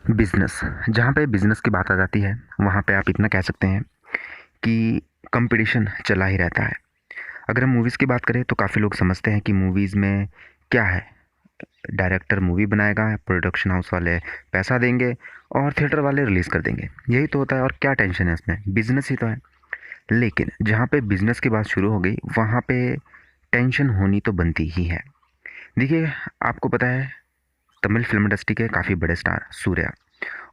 Business, जहाँ पे business की बात आ जाती है, वहाँ पे आप इतना कह सकते हैं कि कंपटीशन चला ही रहता है। अगर हम मूवीज़ की बात करें तो काफ़ी लोग समझते हैं कि मूवीज़ में क्या है, डायरेक्टर मूवी बनाएगा, प्रोडक्शन हाउस वाले पैसा देंगे और थिएटर वाले रिलीज़ कर देंगे। यही तो होता है और क्या टेंशन है इसमें, बिज़नेस ही तो है। लेकिन जहाँ पे बिज़नेस की बात शुरू हो गई, वहाँ पे टेंशन होनी तो बनती ही है। देखिए, आपको पता है तमिल फ़िल्म इंडस्ट्री के काफ़ी बड़े स्टार सूर्या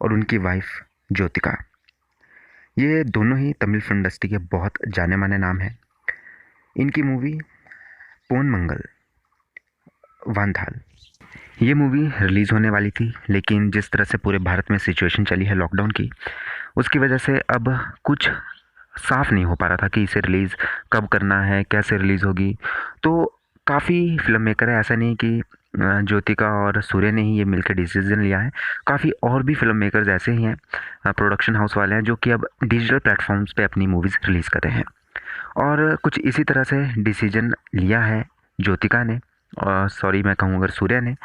और उनकी वाइफ़ ज्योतिका, ये दोनों ही तमिल फ़िल्म इंडस्ट्री के बहुत जाने-माने नाम हैं। इनकी मूवी पोन मंगल वांधाल, ये मूवी रिलीज़ होने वाली थी, लेकिन जिस तरह से पूरे भारत में सिचुएशन चली है लॉकडाउन की, उसकी वजह से अब कुछ साफ़ नहीं हो पा रहा था कि इसे रिलीज़ कब करना है, कैसे रिलीज़ होगी। तो काफ़ी फ़िल्म मेकर है, ऐसा नहीं कि ज्योतिका और सूर्य ने ही ये मिलकर डिसीज़न लिया है। काफ़ी और भी फ़िल्म मेकर्स ऐसे ही हैं, प्रोडक्शन हाउस वाले हैं, जो कि अब डिजिटल प्लेटफ़ॉर्म्स पे अपनी मूवीज़ रिलीज़ कर रहे हैं। और कुछ इसी तरह से डिसीजन लिया है ज्योतिका ने, सॉरी मैं कहूँ अगर सूर्या ने।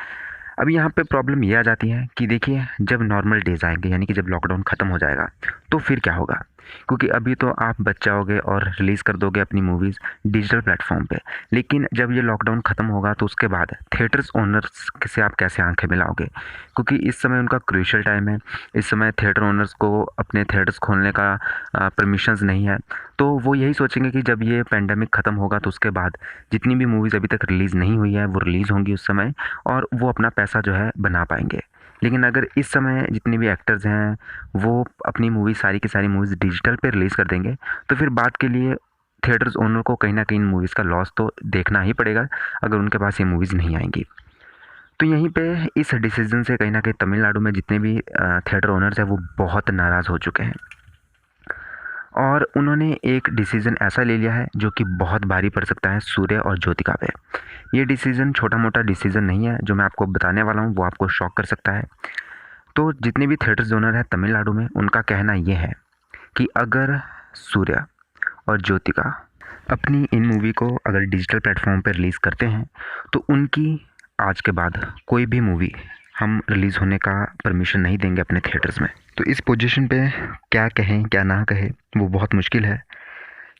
अब यहाँ पे प्रॉब्लम ये आ जाती है कि देखिए, जब नॉर्मल डेज़ आएँगे यानी कि जब लॉकडाउन ख़त्म हो जाएगा, तो फिर क्या होगा? क्योंकि अभी तो आप बच जाओगे और रिलीज़ कर दोगे अपनी मूवीज़ डिजिटल प्लेटफ़ॉर्म पे। लेकिन जब ये लॉकडाउन ख़त्म होगा तो उसके बाद थिएटर्स ओनर्स से आप कैसे आँखें मिलाओगे? क्योंकि इस समय उनका क्रूशियल टाइम है। इस समय थिएटर ओनर्स को अपने थिएटर्स खोलने का परमिशंस नहीं है। तो वो यही सोचेंगे कि जब ये पैंडेमिक ख़त्म होगा तो उसके बाद जितनी भी मूवीज़ अभी तक रिलीज़ नहीं हुई है, वो रिलीज़ होंगी उस समय और वो अपना पैसा जो है बना पाएँगे। लेकिन अगर इस समय जितने भी एक्टर्स हैं, वो अपनी मूवी सारी की सारी मूवीज़ डिजिटल पे रिलीज़ कर देंगे, तो फिर बाद के लिए थिएटर्स ओनर को कहीं न कहीं इन मूवीज़ का लॉस तो देखना ही पड़ेगा, अगर उनके पास ये मूवीज़ नहीं आएँगी। तो यहीं पे इस डिसीज़न से कहीं न कहीं तमिलनाडु में जितने भी थिएटर ओनर्स हैं, वो बहुत नाराज़ हो चुके हैं। और उन्होंने एक डिसीज़न ऐसा ले लिया है जो कि बहुत भारी पड़ सकता है सूर्य और ज्योतिका पे। ये डिसीज़न छोटा-मोटा डिसीज़न नहीं है, जो मैं आपको बताने वाला हूँ वो आपको शॉक कर सकता है। तो जितने भी थिएटर्स ओनर हैं तमिलनाडु में, उनका कहना ये है कि अगर सूर्य और ज्योतिका अपनी इन मूवी को अगर डिजिटल प्लेटफ़ॉर्म पे रिलीज़ करते हैं, तो उनकी आज के बाद कोई भी मूवी हम रिलीज़ होने का परमिशन नहीं देंगे अपने थिएटर्स में। तो इस पोजीशन पे क्या कहें, क्या ना कहें, वो बहुत मुश्किल है।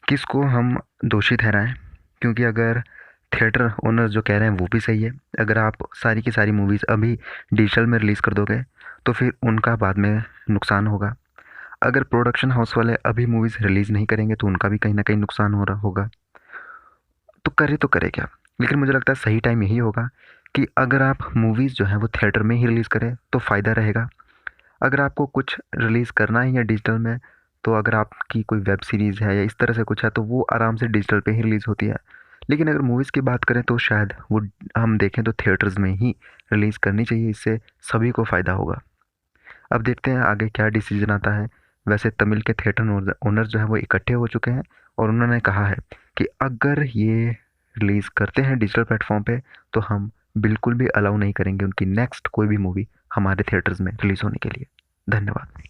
किसको हम दोषी ठहराएँ? क्योंकि अगर थिएटर ओनर्स जो कह रहे हैं वो भी सही है। अगर आप सारी की सारी मूवीज़ अभी डिजिटल में रिलीज़ कर दोगे, तो फिर उनका बाद में नुकसान होगा। अगर प्रोडक्शन हाउस वाले अभी मूवीज़ रिलीज़ नहीं करेंगे, तो उनका भी कहीं न कहीं नुकसान हो रहा होगा। तो करे क्या? लेकिन मुझे लगता है सही टाइम यही होगा कि अगर आप मूवीज़ जो हैं वो थिएटर में ही रिलीज़ करें, तो फ़ायदा रहेगा। अगर आपको कुछ रिलीज़ करना ही है डिजिटल में, तो अगर आपकी कोई वेब सीरीज़ है या इस तरह से कुछ है, तो वो आराम से डिजिटल पे ही रिलीज़ होती है। लेकिन अगर मूवीज़ की बात करें तो शायद वो हम देखें तो थिएटर्स में ही रिलीज़ करनी चाहिए, इससे सभी को फ़ायदा होगा। अब देखते हैं आगे क्या डिसीजन आता है। वैसे तमिल के थिएटर ओनर्स जो हैं वो इकट्ठे हो चुके हैं और उन्होंने कहा है कि अगर ये रिलीज़ करते हैं डिजिटल प्लेटफ़ॉर्म पे, तो हम बिल्कुल भी अलाउ नहीं करेंगे उनकी नेक्स्ट कोई भी मूवी हमारे थिएटर्स में रिलीज़ होने के लिए। धन्यवाद।